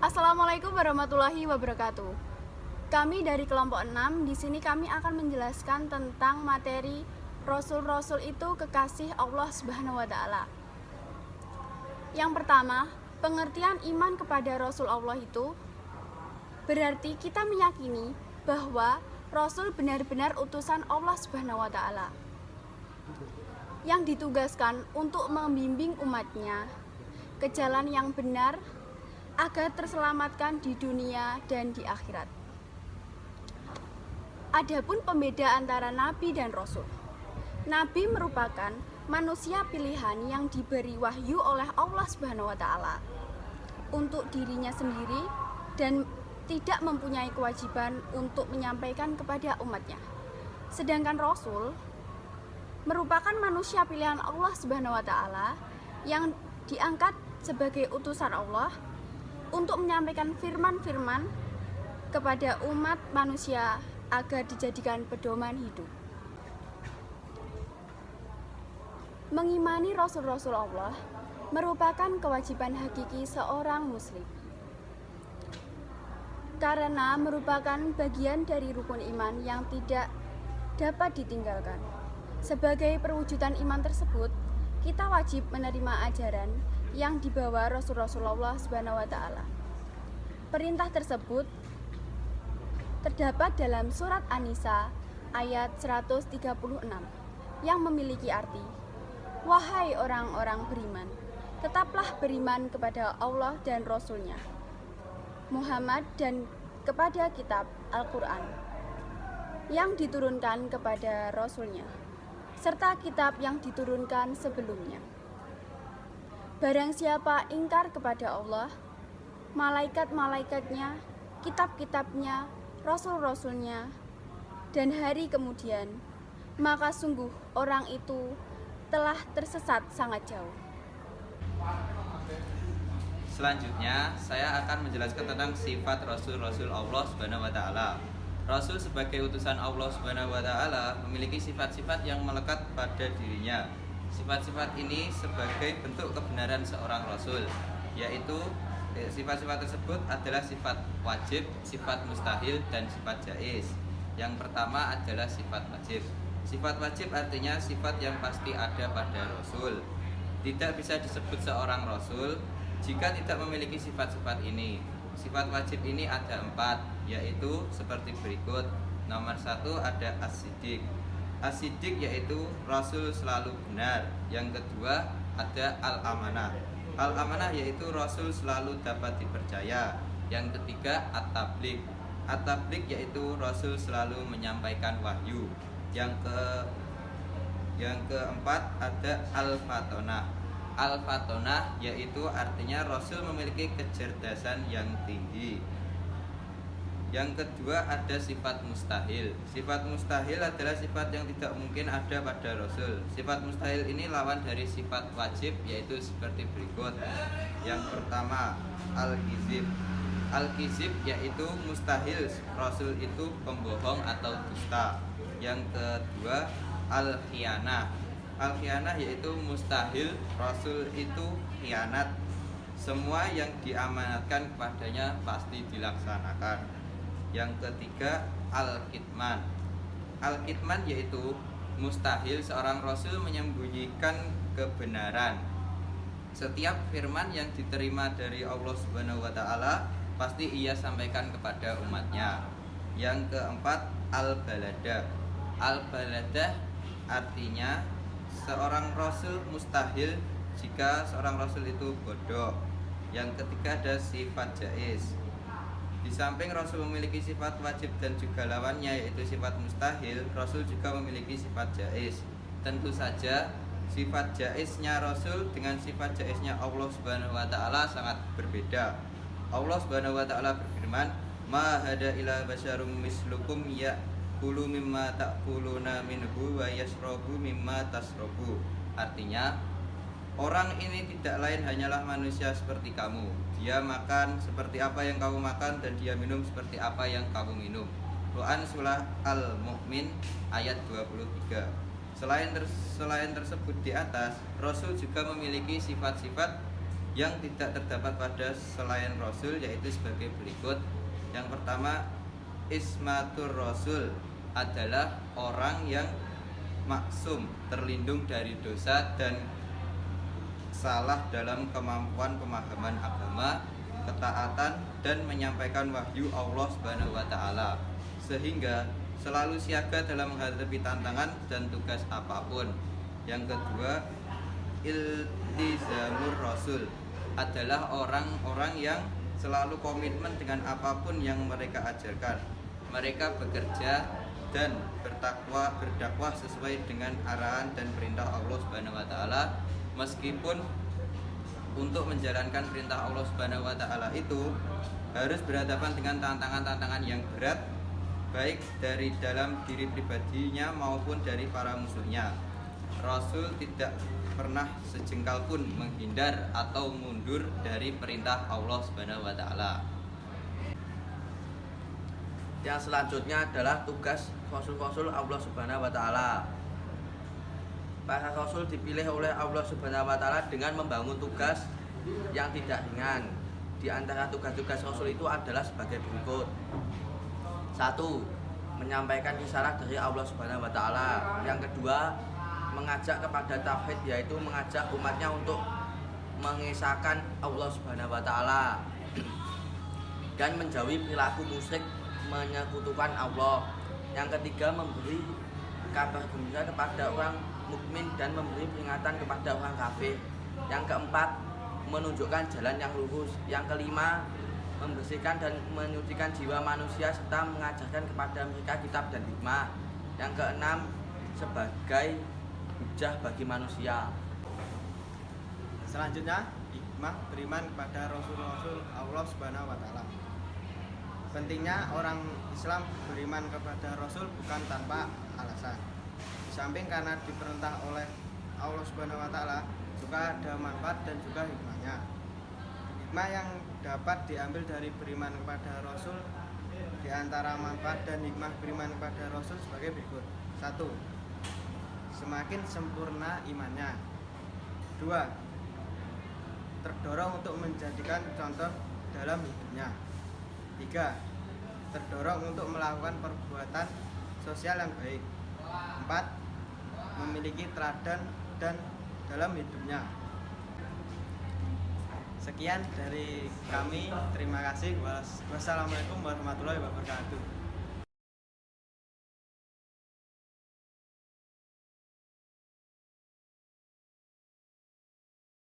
Assalamualaikum warahmatullahi wabarakatuh. Kami dari kelompok 6, di sini kami akan menjelaskan tentang materi Rasul-Rasul itu kekasih Allah Subhanahu wa Ta'ala. Yang pertama, pengertian iman kepada Rasul Allah itu berarti kita meyakini bahwa Rasul benar-benar utusan Allah Subhanahu wa Ta'ala yang ditugaskan untuk membimbing umatnya ke jalan yang benar agar terselamatkan di dunia dan di akhirat. Adapun pembeda antara Nabi dan Rasul. Nabi merupakan manusia pilihan yang diberi wahyu oleh Allah Subhanahu wa Ta'ala untuk dirinya sendiri dan tidak mempunyai kewajiban untuk menyampaikan kepada umatnya. Sedangkan Rasul merupakan manusia pilihan Allah Subhanahu wa Ta'ala yang diangkat sebagai utusan Allah untuk menyampaikan firman-firman kepada umat manusia agar dijadikan pedoman hidup. Mengimani Rasul-Rasul Allah merupakan kewajiban hakiki seorang muslim, karena merupakan bagian dari rukun iman yang tidak dapat ditinggalkan. Sebagai perwujudan iman tersebut, kita wajib menerima ajaran yang dibawa Rasul-Rasulullah Subhanahu wa Ta'ala. Perintah tersebut terdapat dalam surat An-Nisa ayat 136 yang memiliki arti, "Wahai orang-orang beriman, tetaplah beriman kepada Allah dan Rasul-Nya, Muhammad, dan kepada kitab Al-Quran yang diturunkan kepada Rasul-Nya, serta kitab yang diturunkan sebelumnya. Barang siapa ingkar kepada Allah, malaikat-malaikatnya, kitab-kitabnya, rasul-rasulnya, dan hari kemudian, maka sungguh orang itu telah tersesat sangat jauh." Selanjutnya, saya akan menjelaskan tentang sifat Rasul-Rasul Allah Subhanahu wa Ta'ala. Rasul sebagai utusan Allah Subhanahu wa Ta'ala memiliki sifat-sifat yang melekat pada dirinya. Sifat-sifat ini sebagai bentuk kebenaran seorang Rasul, yaitu sifat-sifat tersebut adalah sifat wajib, sifat mustahil, dan sifat jaiz. Yang pertama adalah sifat wajib. Sifat wajib artinya sifat yang pasti ada pada Rasul. Tidak bisa disebut seorang Rasul jika tidak memiliki sifat-sifat ini. Sifat wajib ini ada 4, yaitu seperti berikut. Nomor 1 ada as-siddiq. As-siddiq yaitu Rasul selalu benar. Yang kedua ada al-amanah. Al-amanah yaitu Rasul selalu dapat dipercaya. Yang ketiga at-tabligh. At-tabligh yaitu Rasul selalu menyampaikan wahyu. Yang keempat ada al-fatonah. Al-fatonah yaitu artinya Rasul memiliki kecerdasan yang tinggi. Yang kedua ada sifat mustahil. Sifat mustahil adalah sifat yang tidak mungkin ada pada Rasul. Sifat mustahil ini lawan dari sifat wajib, yaitu seperti berikut. Yang pertama al-kizib. Al-kizib yaitu mustahil Rasul itu pembohong atau dusta. Yang kedua al-khianah. Al-khianah yaitu mustahil Rasul itu khianat. Semua yang diamanatkan kepadanya pasti dilaksanakan. Yang ketiga al-kitman. Al-kitman yaitu mustahil seorang Rasul menyembunyikan kebenaran. Setiap firman yang diterima dari Allah Subhanahu wa Ta'ala pasti ia sampaikan kepada umatnya. Yang keempat al-baladah. Al-baladah artinya seorang Rasul mustahil jika seorang Rasul itu bodoh. Yang ketiga ada sifat jaiz. Di samping Rasul memiliki sifat wajib dan juga lawannya yaitu sifat mustahil, Rasul juga memiliki sifat jaiz. Tentu saja sifat jaiznya Rasul dengan sifat jaiznya Allah Subhanahu wa Ta'ala sangat berbeda. Allah Subhanahu wa Ta'ala berfirman, "Ma hada ila basyarum mislukum ya'kulu mimma ta'kuluna minhu wa yashrabu mimma tasrabu." Artinya, orang ini tidak lain hanyalah manusia seperti kamu. Dia makan seperti apa yang kamu makan dan dia minum seperti apa yang kamu minum. Quran surah Al-Mu'min ayat 23. Selain tersebut di atas, Rasul juga memiliki sifat-sifat yang tidak terdapat pada selain Rasul, yaitu sebagai berikut. Yang pertama, ismatur Rasul adalah orang yang maksum, terlindung dari dosa dan salah dalam kemampuan pemahaman agama, ketaatan, dan menyampaikan wahyu Allah Subhanahu wa taala, sehingga selalu siaga dalam menghadapi tantangan dan tugas apapun. Yang kedua, iltizamur Rasul adalah orang-orang yang selalu komitmen dengan apapun yang mereka ajarkan. Mereka bekerja dan berdakwah sesuai dengan arahan dan perintah Allah Subhanahu wa taala, meskipun untuk menjalankan perintah Allah Subhanahu wa taala itu harus berhadapan dengan tantangan-tantangan yang berat, baik dari dalam diri pribadinya maupun dari para musuhnya. Rasul tidak pernah sejengkal pun menghindar atau mundur dari perintah Allah Subhanahu wa taala. Yang selanjutnya adalah tugas Rasul-Rasul Allah Subhanahu wa taala. Para Rasul dipilih oleh Allah Subhanahu wa taala dengan membangun tugas yang tidak ringan. Di antara tugas-tugas Rasul itu adalah sebagai berikut. 1. Menyampaikan risalah dari Allah Subhanahu wa taala. Yang kedua, mengajak kepada tauhid, yaitu mengajak umatnya untuk mengesahkan Allah Subhanahu wa taala dan menjauhi perilaku musyrik menyekutukan Allah. Yang ketiga, memberi kabar gembira kepada orang mukmin dan memberi peringatan kepada orang kafir. Yang keempat, menunjukkan jalan yang lurus. Yang kelima, membersihkan dan menyucikan jiwa manusia serta mengajarkan kepada mereka kitab dan hikmah. Yang keenam, sebagai hujah bagi manusia. Selanjutnya, hikmah beriman kepada Rasul-Rasul Allah Subhanahu wa taala. Pentingnya orang Islam beriman kepada Rasul bukan tanpa alasan. Di samping karena diperintah oleh Allah Subhanahu wa taala, juga ada manfaat dan juga hikmahnya. Hikmah yang dapat diambil dari beriman kepada Rasul, di antara manfaat dan hikmah beriman kepada Rasul sebagai berikut. 1. Semakin sempurna imannya. 2. Terdorong untuk menjadikan contoh dalam hidupnya. 3. Terdorong untuk melakukan perbuatan sosial yang baik. 4. Memiliki teladan dan dalam hidupnya. Sekian dari kami. Terima kasih. Wassalamualaikum warahmatullahi wabarakatuh.